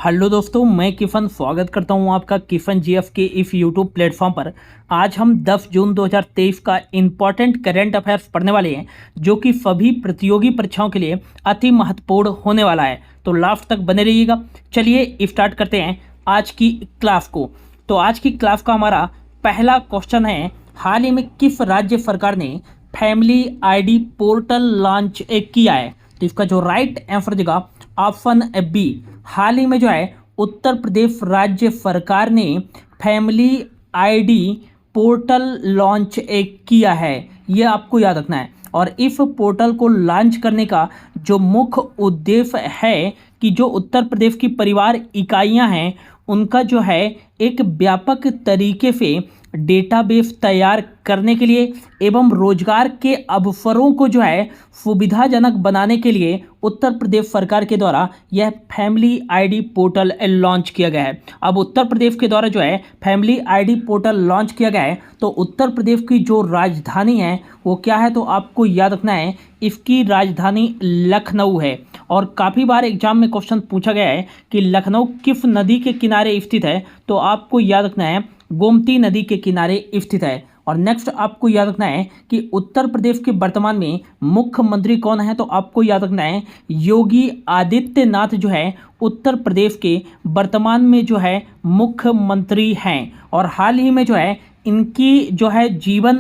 Hello दोस्तों, मैं किफ़न स्वागत करता हूं आपका किफ़न जीएफ के इस यूट्यूब प्लेटफॉर्म पर। आज हम 10 जून 2023 का इम्पॉर्टेंट करंट अफेयर्स पढ़ने वाले हैं, जो कि सभी प्रतियोगी परीक्षाओं के लिए अति महत्वपूर्ण होने वाला है। तो लास्ट तक बने रहिएगा। चलिए स्टार्ट करते हैं आज की क्लास को। तो आज की क्लास का हमारा पहला क्वेश्चन है, हाल ही में किस राज्य सरकार ने फैमिली आईडी पोर्टल लॉन्च किया है? तो इसका जो राइट आंसर देगा ऑप्शन बी। हाल ही में जो है उत्तर प्रदेश राज्य सरकार ने फैमिली आईडी पोर्टल लॉन्च किया है, ये आपको याद रखना है। और इस पोर्टल को लॉन्च करने का जो मुख्य उद्देश्य है कि जो उत्तर प्रदेश की परिवार इकाइयां हैं उनका जो है एक व्यापक तरीके से डेटाबेस तैयार करने के लिए एवं रोजगार के अवसरों को जो है सुविधाजनक बनाने के लिए उत्तर प्रदेश सरकार के द्वारा यह फैमिली आईडी पोर्टल लॉन्च किया गया है। अब उत्तर प्रदेश के द्वारा जो है फैमिली आईडी पोर्टल लॉन्च किया गया है, तो उत्तर प्रदेश की जो राजधानी है वो क्या है? तो आपको याद रखना है, इसकी राजधानी लखनऊ है। और काफ़ी बार एग्जाम में क्वेश्चन पूछा गया है कि लखनऊ किस नदी के किनारे स्थित है? तो आपको याद रखना है गोमती नदी के किनारे स्थित है। और नेक्स्ट आपको याद रखना है कि उत्तर प्रदेश के वर्तमान में मुख्यमंत्री कौन है? तो आपको याद रखना है योगी आदित्यनाथ जो है उत्तर प्रदेश के वर्तमान में जो है मुख्यमंत्री हैं। और हाल ही में जो है इनकी जो है जीवन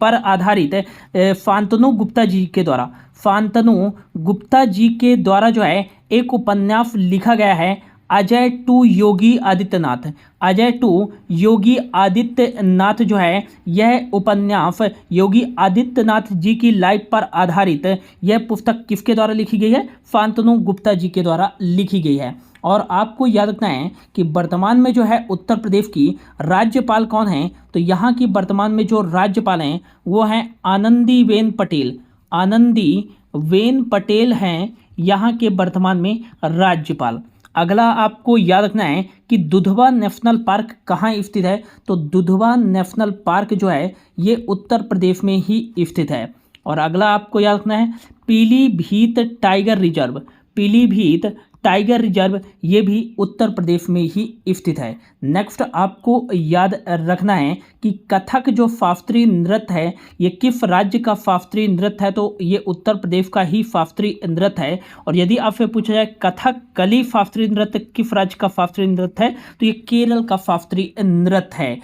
पर आधारित शांतनु गुप्ता जी के द्वारा जो है एक उपन्यास लिखा गया है, अजय टू योगी आदित्यनाथ जो है यह उपन्यास योगी आदित्यनाथ जी की लाइफ पर आधारित यह पुस्तक किसके द्वारा लिखी गई है? शांतनु गुप्ता जी के द्वारा लिखी गई है। और आपको याद रखना है कि वर्तमान में जो है उत्तर प्रदेश की राज्यपाल कौन है? तो यहाँ की वर्तमान में जो राज्यपाल हैं वो हैं आनंदीबेन पटेल हैं यहाँ के वर्तमान में राज्यपाल। अगला आपको याद रखना है कि दुधवा नेशनल पार्क कहाँ स्थित है? तो दुधवा नेशनल पार्क जो है ये उत्तर प्रदेश में ही स्थित है। और अगला आपको याद रखना है पीलीभीत टाइगर रिजर्व ये भी उत्तर प्रदेश में ही स्थित है। नेक्स्ट आपको याद रखना है कि कथक जो शास्त्रीय नृत्य है ये किस राज्य का शास्त्रीय नृत्य है? तो ये उत्तर प्रदेश का ही शास्त्रीय नृत्य है। और यदि आपसे पूछा जाए कथकली शास्त्रीय नृत्य किस राज्य का शास्त्रीय नृत्य है? तो ये केरल का शास्त्रीय नृत्य है।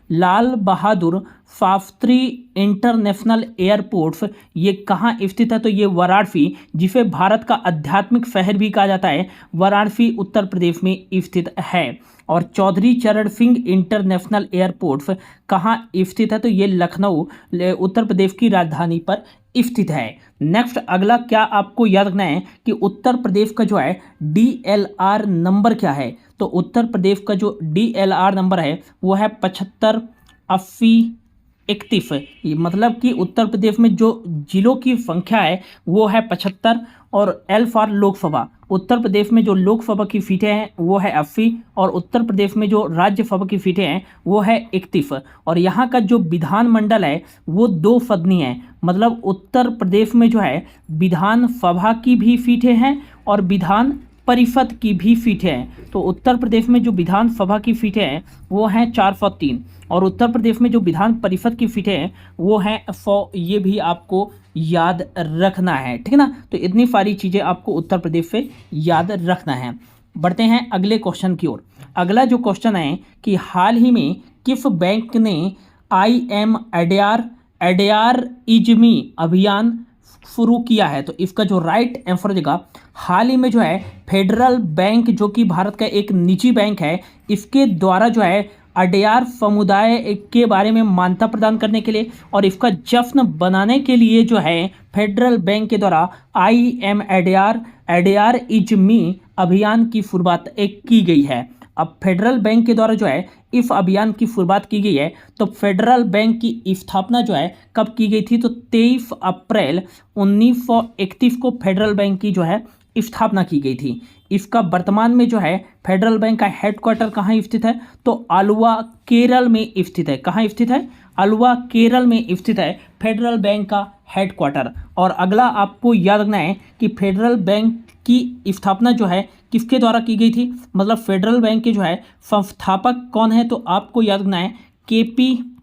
लाल बहादुर शास्त्री इंटरनेशनल एयरपोर्ट्स ये कहाँ स्थित है? तो ये वाराणसी, जिसे भारत का आध्यात्मिक शहर भी कहा जाता है, वाराणसी उत्तर प्रदेश में स्थित है। और चौधरी चरण सिंह इंटरनेशनल एयरपोर्ट्स कहाँ स्थित है? तो ये लखनऊ उत्तर प्रदेश की राजधानी पर स्थित है। नेक्स्ट अगला क्या आपको याद रखना है कि उत्तर प्रदेश का जो है DLR नंबर क्या है? तो उत्तर प्रदेश का जो DLR नंबर है वो है 75 80 31। मतलब कि उत्तर प्रदेश में जो जिलों की संख्या है वो है 75 और L फॉर लोकसभा। उत्तर प्रदेश में जो लोकसभा की सीटें हैं वो है 80 और उत्तर प्रदेश में जो राज्यसभा की सीटें हैं वो है 31। और यहाँ का जो विधानमंडल है वो 2 सदनीय है। मतलब उत्तर प्रदेश में जो है विधानसभा की भी सीटें हैं और विधान परिषद की भी सीटें हैं। तो उत्तर प्रदेश में जो विधानसभा की सीटें हैं वो हैं 403 और उत्तर प्रदेश में जो विधान परिषद की सीटें हैं वो हैं 100। ये भी आपको याद रखना है, ठीक है ना? तो इतनी सारी चीज़ें आपको उत्तर प्रदेश से याद रखना है। बढ़ते हैं अगले क्वेश्चन की ओर। अगला जो क्वेश्चन है कि हाल ही में किस बैंक ने IM अडेयार इजमी अभियान शुरू किया है? तो इसका जो राइट आंसर देगा, हाल ही में जो है फेडरल बैंक जो कि भारत का एक निजी बैंक है, इसके द्वारा जो है अडेयार समुदाय के बारे में मान्यता प्रदान करने के लिए और इसका जश्न बनाने के लिए जो है फेडरल बैंक के द्वारा IM अडेयार इजमी अभियान की शुरुआत की गई है। अब फेडरल बैंक के द्वारा जो है इस अभियान की शुरुआत की गई है। तो फेडरल बैंक की स्थापना जो है कब की गई थी? तो 23 अप्रैल 1931 को फेडरल बैंक की जो है स्थापना की गई थी। इसका वर्तमान में जो है फेडरल बैंक का हेडक्वार्टर कहाँ स्थित है? तो आलुवा केरल में स्थित है। कहाँ स्थित है? आलुवा केरल में स्थित है फेडरल बैंक का हेडक्वार्टर। और अगला आपको याद रखना है कि फेडरल बैंक की स्थापना जो है किसके द्वारा की गई थी, मतलब फेडरल बैंक के जो है संस्थापक कौन है, तो आपको याद रखना है केपी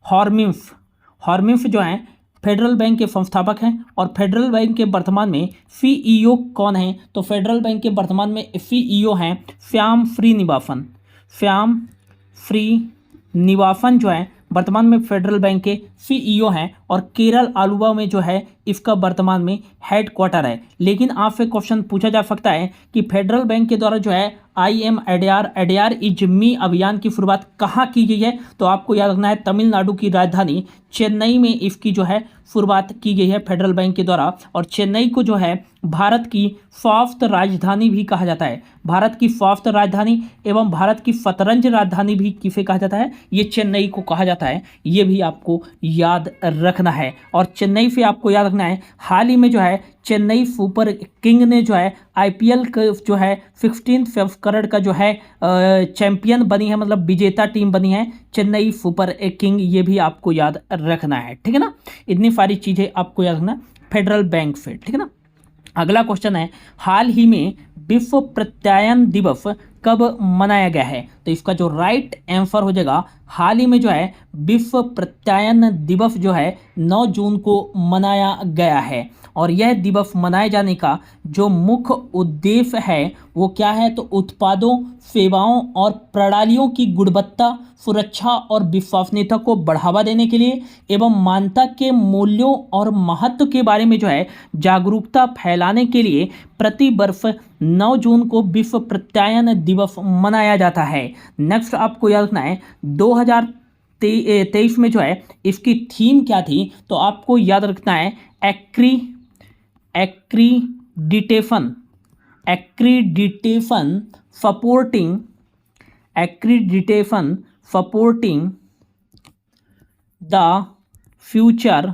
हॉर्मिम्फ। हॉर्मिम्फ जो है फेडरल बैंक के संस्थापक हैं। और फेडरल बैंक के वर्तमान में सीईओ कौन है, तो फेडरल बैंक के वर्तमान में सीईओ हैं श्याम श्रीनिवासन। श्याम श्रीनिवासन जो है वर्तमान में फेडरल बैंक के सीईओ हैं और केरल आलुवा में जो है इसका वर्तमान में हेडक्वार्टर है। लेकिन आपसे क्वेश्चन पूछा जा सकता है कि फेडरल बैंक के द्वारा जो है I am ADR is me अभियान की शुरुआत कहाँ की गई है, तो आपको याद रखना है तमिलनाडु की राजधानी चेन्नई में इसकी जो है शुरुआत की गई है फेडरल बैंक के द्वारा। और चेन्नई को जो है भारत की स्वास्थ्य राजधानी भी कहा जाता है। भारत की स्वास्थ्य राजधानी एवं भारत की शतरंज राजधानी भी किसे कहा जाता है, ये चेन्नई को कहा जाता है। ये भी आपको याद रखना है। और चेन्नई से आपको याद रखना है हाल ही में जो है चेन्नई सुपर किंग ने जो है आईपीएल का जो है 16 संस्करण का जो है चैंपियन बनी है, मतलब विजेता टीम बनी है चेन्नई सुपर किंग। ये भी आपको याद रखना है, ठीक है ना। इतनी सारी चीज़ें आपको याद रखना फेडरल बैंक से, ठीक है ना। अगला क्वेश्चन है हाल ही में विश्व प्रत्यायन दिवस कब मनाया गया है, तो इसका जो राइट आंसर हो जाएगा हाल ही में जो है विश्व प्रत्यायन दिवस जो है 9 जून को मनाया गया है। और यह दिवस मनाए जाने का जो मुख्य उद्देश्य है वो क्या है, तो उत्पादों, सेवाओं और प्रणालियों की गुणवत्ता, सुरक्षा और विश्वसनीयता को बढ़ावा देने के लिए एवं मानवता के मूल्यों और महत्व के बारे में जो है जागरूकता फैलाने के लिए प्रति वर्ष 9 जून को विश्व प्रत्यायन दिवस मनाया जाता है। नेक्स्ट आपको याद रखना है 2023 में जो है इसकी थीम क्या थी, तो आपको याद रखना है accreditation supporting the future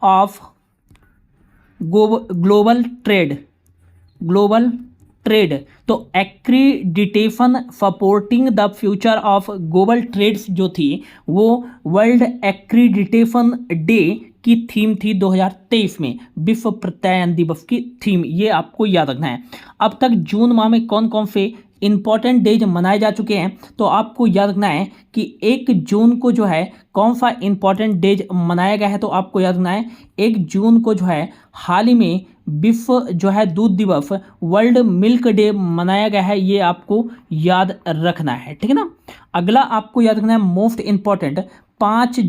of global trade. तो accreditation supporting the future of global trades जो थी वो वर्ल्ड एक्रीडिटेशन डे की थीम थी 2023 में, विश्व प्रत्यायन दिवस की थीम। ये आपको याद रखना है। अब तक जून माह में कौन कौन से इंपॉर्टेंट डेज मनाए जा चुके हैं, तो आपको याद रखना है कि 1 जून को जो है कौन सा इंपॉर्टेंट डेज मनाया गया है, तो आपको याद रखना है 1 जून को जो है हाल ही में विश्व जो है दूध दिवस, वर्ल्ड मिल्क डे मनाया गया है। ये आपको याद रखना है, ठीक है ना। अगला आपको याद रखना है मोस्ट इंपॉर्टेंट 5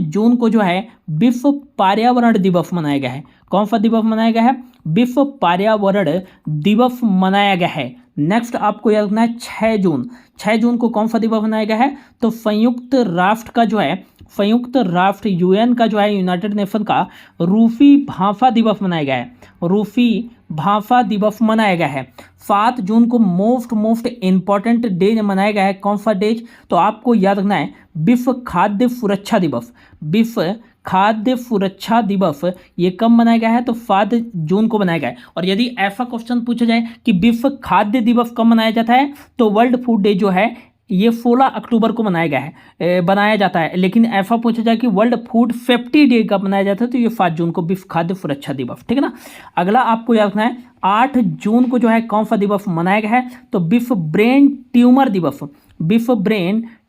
जून को जो है विश्व पर्यावरण दिवस मनाया गया है। कौन सा दिवस मनाया गया है, विश्व पर्यावरण दिवस मनाया गया है। नेक्स्ट आपको याद रखना है 6 जून को कौन सा दिवस मनाया गया है, तो संयुक्त राष्ट्र यूएन का जो है यूनाइटेड नेशन का रूसी भाषा दिवस मनाया गया है। रूसी भाषा दिवस मनाया गया है। 7 जून को मोस्ट इंपॉर्टेंट डे मनाया गया है। कौन सा डे, तो आपको याद रखना है विश्व खाद्य सुरक्षा दिवस। विश्व खाद्य सुरक्षा दिवस ये कब मनाया गया है, तो 7 जून को मनाया गया है। और यदि ऐसा क्वेश्चन पूछा जाए कि विश्व खाद्य दिवस कब मनाया जाता है, तो वर्ल्ड फूड डे जो है ये 16 अक्टूबर को बनाया जाता है। लेकिन ऐसा पूछा जाए कि वर्ल्ड फूड सेफ्टी डे कब मनाया जाता है, तो ये 7 जून को विश्व खाद्य सुरक्षा दिवस, ठीक है ना। अगला आपको याद रखना है 8 जून को जो है कौन सा दिवस मनाया गया है, तो विश्व ब्रेन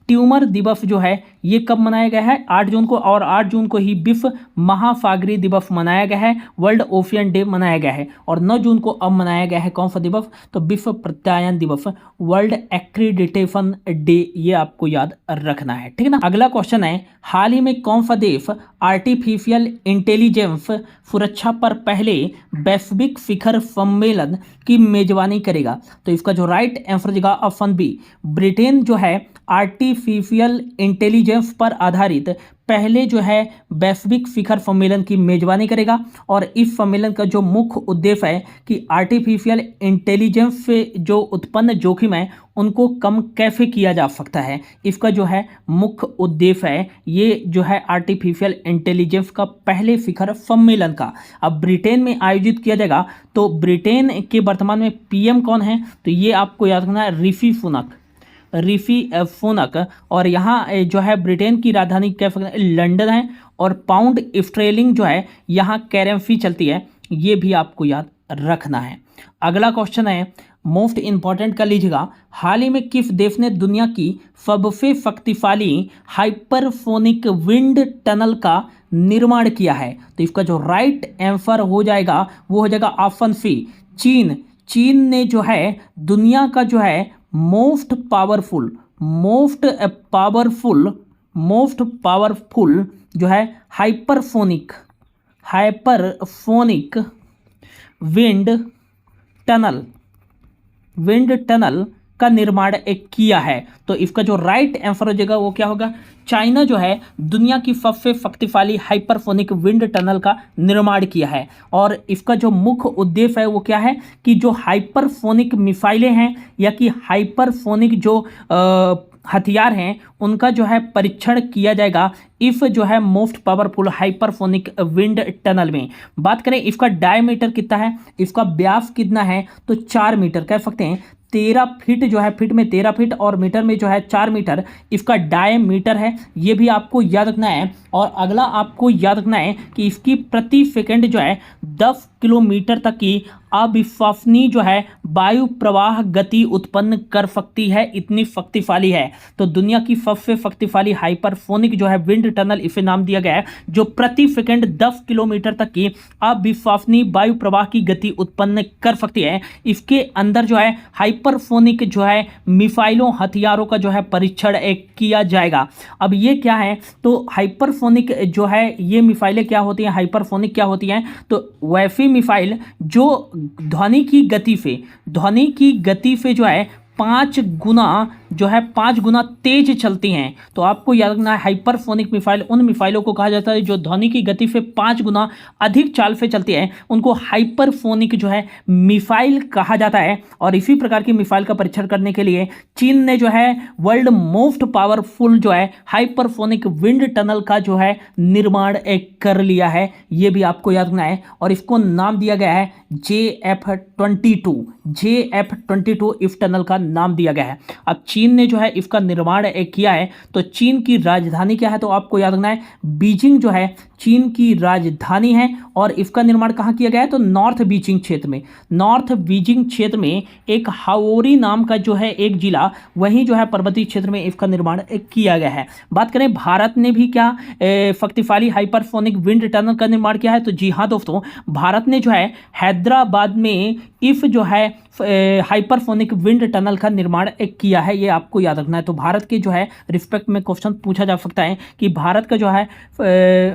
ट्यूमर दिवस जो है ये कब मनाया गया है, 8 जून को। और 8 जून को ही विश्व महासागरीय दिवस मनाया गया है, वर्ल्ड ओशियन डे मनाया गया है। और 9 जून को अब मनाया गया है कौन सा दिवस, तो विश्व प्रत्यायन दिवस, वर्ल्ड एक्रीडिटेशन डे। ये आपको याद रखना है, ठीक है ना। अगला क्वेश्चन है हाल ही में कौन सा देश आर्टिफिशियल इंटेलिजेंस सुरक्षा पर पहले वैश्विक शिखर सम्मेलन की मेजबानी करेगा, तो इसका जो राइट आंसर होगा ऑप्शन बी, ब्रिटेन जो है आर्टिफिशियल इंटेलिजेंस पर आधारित पहले जो है वैश्विक शिखर सम्मेलन की मेजबानी करेगा। और इस सम्मेलन का जो मुख्य उद्देश्य है कि आर्टिफिशियल इंटेलिजेंस से जो उत्पन्न जोखिम है उनको कम कैसे किया जा सकता है, इसका जो है मुख्य उद्देश्य है ये जो है आर्टिफिशियल इंटेलिजेंस का पहले शिखर सम्मेलन का अब ब्रिटेन में आयोजित किया जाएगा। तो ब्रिटेन के वर्तमान में पीएम कौन है, तो ये आपको याद रखना है ऋषि सुनक। और यहाँ जो है ब्रिटेन की राजधानी क्या लंदन है। और पाउंड स्टर्लिंग जो है यहाँ करेंसी चलती है, ये भी आपको याद रखना है। अगला क्वेश्चन है मोस्ट इंपॉर्टेंट कर लीजिएगा, हाल ही में किस देश ने दुनिया की सबसे शक्तिशाली हाइपरसोनिक विंड टनल का निर्माण किया है? तो इसका जो राइट आंसर हो जाएगा वो हो जाएगा ऑप्शन सी, चीन। चीन ने जो है दुनिया का जो है मोस्ट पावरफुल जो है हाइपरसोनिक विंड टनल का निर्माण किया है। तो इसका जो राइट आंसर हो जाएगा वो क्या होगा? चाइना जो है दुनिया की सबसे शक्तिशाली हाइपरसोनिक विंड टनल का निर्माण किया है। और इसका जो मुख्य उद्देश्य है वो क्या है कि जो हाइपरसोनिक मिसाइलें हैं या कि हाइपरसोनिक जो हथियार हैं उनका जो है परीक्षण किया जाएगा इफ जो है most powerful hypersonic wind tunnel में। बात करें इसका डायमीटर कितना है, इसका व्यास कितना है, तो 4 मीटर कह सकते हैं। 13 फीट जो है, फीट में 13 फीट और मीटर में जो है 4 मीटर इसका डायमीटर है, ये भी आपको याद रखना है। और अगला आपको याद रखना है कि इसकी प्रति सेकंड जो है 10 किलोमीटर तक की अविश्वसनीय जो है वायु प्रवाह गति उत्पन्न कर सकती है, इतनी शक्तिशाली है। तो दुनिया की सबसे शक्तिशाली हाइपरसोनिक जो है विंड टनल इसे नाम दिया गया है, जो प्रति सेकंड 10 किलोमीटर तक की अविश्वसनीय वायु प्रवाह की गति उत्पन्न कर सकती है। इसके अंदर जो है हाइपरसोनिक जो है मिसाइलों हथियारों का जो है परीक्षण किया जाएगा। अब ये क्या है, तो हाइपरसोनिक जो है ये मिसाइलें क्या होती हैं, हाइपरसोनिक क्या होती हैं, तो वैसी मिसाइल जो ध्वनि की गति से जो है 5 गुना तेज चलती हैं। तो आपको याद रखना है हाइपरसोनिक मिसाइल उन मिसाइलों को कहा जाता है जो ध्वनि की गति से 5 गुना अधिक चाल से चलती है, उनको हाइपरसोनिक जो है मिसाइल कहा जाता है। और इसी प्रकार की मिसाइल का परीक्षण करने के लिए चीन ने जो है वर्ल्ड मोस्ट पावरफुल जो है हाइपरसोनिक विंड टनल का जो है निर्माण कर लिया है, ये भी आपको याद रखना है। और इसको नाम दिया गया है JF-22 इस टनल का नाम दिया गया है। अब चीन ने जो है इसका निर्माण किया है, तो चीन की राजधानी क्या है, तो आपको याद रखना है बीजिंग जो है चीन की राजधानी है। और इसका निर्माण कहाँ किया गया है, तो नॉर्थ बीजिंग क्षेत्र में एक हाओरी नाम का जो है एक जिला, वहीं जो है पर्वतीय क्षेत्र में इसका निर्माण किया गया है। बात करें भारत ने भी क्या शक्तिशाली हाइपरसोनिक विंड टनल का निर्माण किया है, तो जी हाँ दोस्तों, भारत ने जो है हैदराबाद में इफ जो है हाइपरसोनिक विंड टनल का निर्माण किया है, ये आपको याद रखना है। तो भारत के जो है रिस्पेक्ट में क्वेश्चन पूछा जा सकता है कि भारत का जो है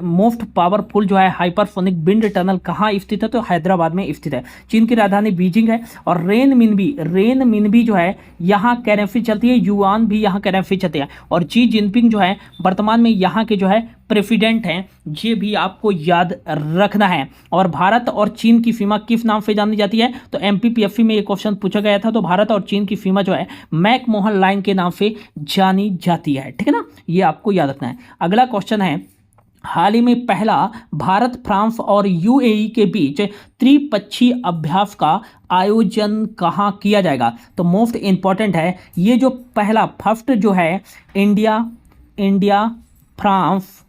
मोस्ट पावरफुल जो है हाइपरसोनिक विंड टनल कहाँ स्थित है, तो हैदराबाद में स्थित है। चीन की राजधानी बीजिंग है। और रेनमिनबी जो है यहाँ करेंसी चलती है, युआन भी यहाँ करेंसी चलती है। और शी जिनपिंग जो है वर्तमान में यहाँ के जो है प्रेसिडेंट हैं, ये भी आपको याद रखना है। और भारत और चीन की सीमा किस नाम से जानी जाती है, तो MPPSC में ये क्वेश्चन पूछा गया था। तो भारत और चीन की सीमा जो है मैकमोहन लाइन के नाम से जानी जाती है, ठीक है ना, ये आपको याद रखना है। अगला क्वेश्चन है, हाल ही में पहला भारत, फ्रांस और UAE के बीच त्रिपक्षीय अभ्यास का आयोजन कहाँ किया जाएगा? तो मोस्ट इंपॉर्टेंट है ये जो पहला फर्स्ट जो है India France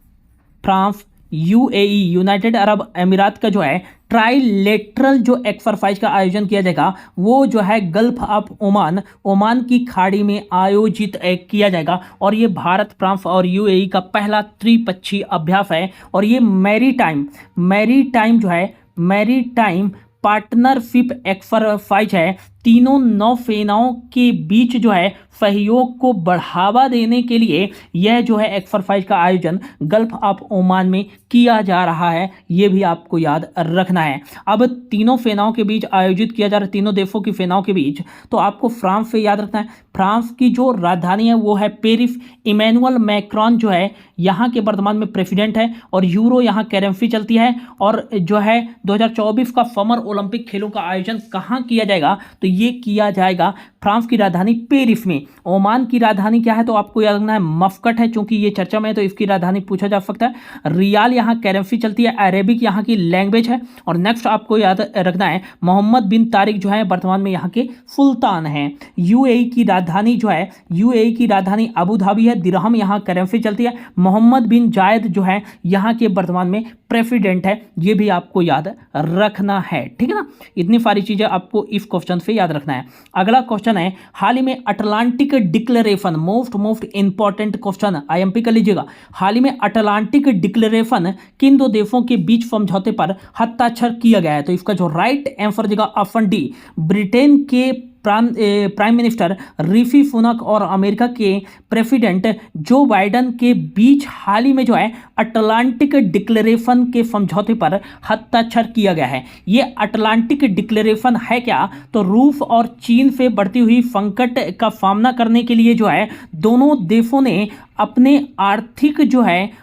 UAE United Arab अमीरात का जो है ट्राइलेटरल जो एक्सरसाइज का आयोजन किया जाएगा, वो जो है गल्फ ऑफ ओमान की खाड़ी में आयोजित किया जाएगा। और ये भारत, फ्रांस और UAE का पहला त्रिपक्षीय अभ्यास है। और ये मैरीटाइम जो है मैरीटाइम पार्टनरशिप एक्सरसाइज है। तीनों नौसेनाओं के बीच जो है सहयोग को बढ़ावा देने के लिए यह जो है एक्सरसाइज का आयोजन गल्फ ऑफ ओमान में किया जा रहा है, ये भी आपको याद रखना है। अब तीनों सेनाओं के बीच आयोजित किया जा रहा है, तीनों देशों की सेनाओं के बीच, तो आपको फ्रांस से याद रखना है। फ्रांस की जो राजधानी है वो है पेरिस। इमैनुअल मैक्रोन जो है यहाँ के वर्तमान में प्रेसिडेंट है। और यूरो यहाँ करेंसी चलती है। और जो है 2024 का समर ओलंपिक खेलों का आयोजन कहाँ किया जाएगा, तो ये किया जाएगा फ्रांस की राजधानी पेरिस में। ओमान की राजधानी क्या है तो आपको याद रखना है मस्कट है, क्योंकि ये चर्चा में है तो इसकी राजधानी पूछा जा सकता है। रियाल यहाँ करेंसी चलती है, अरेबिक यहाँ की लैंग्वेज है। और नेक्स्ट आपको याद रखना है मोहम्मद बिन तारिक जो है वर्तमान में यहाँ के सुल्तान हैं। यूएई की राजधानी जो है, यूएई की राजधानी अबू धाबी है, दिरहम यहाँ करेंसी चलती है। मोहम्मद बिन जायद जो है यहाँ के वर्तमान में प्रेसिडेंट है, ये भी आपको याद रखना है, ठीक है ना। इतनी सारी चीजें आपको इस क्वेश्चन से याद रखना है। अगला क्वेश्चन है हाल ही में Atlantic declaration, most important question IMP कर लीजिएगा। हाल ही में अटलांटिक डिक्लेरेशन किन दो देशों के बीच समझौते पर हस्ताक्षर किया गया है तो इसका जो राइट आंसर देगा ऑप्शन डी, ब्रिटेन के प्राइम मिनिस्टर ऋषि सुनक और अमेरिका के प्रेसिडेंट जो बाइडेन के बीच हाल ही में जो है अटलांटिक डिक्लेरेशन के समझौते पर हस्ताक्षर किया गया है। ये अटलांटिक डिक्लेरेशन है क्या तो रूस और चीन से बढ़ती हुई संकट का सामना करने के लिए जो है दोनों देशों ने अपने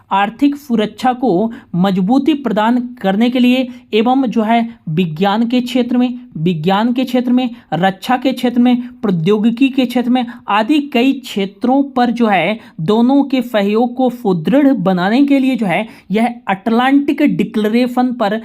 आर्थिक सुरक्षा को मजबूती प्रदान करने के लिए एवं जो है विज्ञान के क्षेत्र में, रक्षा के क्षेत्र में, प्रौद्योगिकी के क्षेत्र में आदि कई क्षेत्रों पर जो है दोनों के सहयोग को सुदृढ़ बनाने के लिए जो है यह अटलांटिक डिक्लेरेशन पर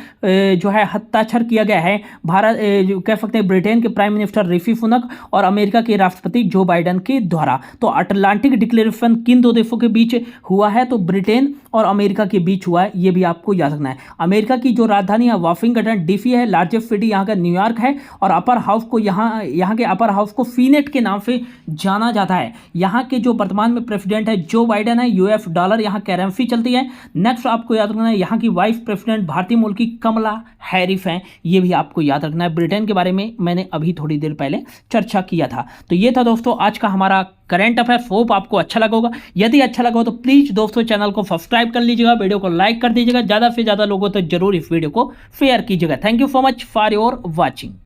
जो है हस्ताक्षर किया गया है। भारत कह सकते हैं ब्रिटेन के प्राइम मिनिस्टर ऋषि सुनक और अमेरिका के राष्ट्रपति जो बाइडेन के द्वारा। तो अटलांटिक डिक्लेरेशन किन दो देशों के बीच हुआ है तो ब्रिटेन और अमेरिका के बीच हुआ है, ये भी आपको याद रखना है। अमेरिका की जो राजधानी है वाशिंगटन डीसी है, लार्जेस्ट सिटी यहाँ का न्यूयॉर्क है और अपर हाउस को यहाँ के अपर हाउस को सीनेट के नाम से जाना जाता है। यहाँ के जो वर्तमान में प्रेसिडेंट है जो बाइडेन है, यूएस डॉलर यहाँ करेंसी चलती है। नेक्स्ट आपको याद रखना है यहाँ की वाइस प्रेसिडेंट भारतीय मूल की कमला हैरिस हैं, ये भी आपको याद रखना है। ब्रिटेन के बारे में मैंने अभी थोड़ी देर पहले चर्चा किया था। तो ये था दोस्तों आज का हमारा करंट अफेयर। होप आपको अच्छा लगा होगा। यदि अच्छा लगा हो तो प्लीज दोस्तों चैनल को सब्सक्राइब कर लीजिएगा, वीडियो को लाइक कर दीजिएगा, ज्यादा से ज्यादा लोगों तक जरूर इस वीडियो को शेयर कीजिएगा। Thank you so much for your watching.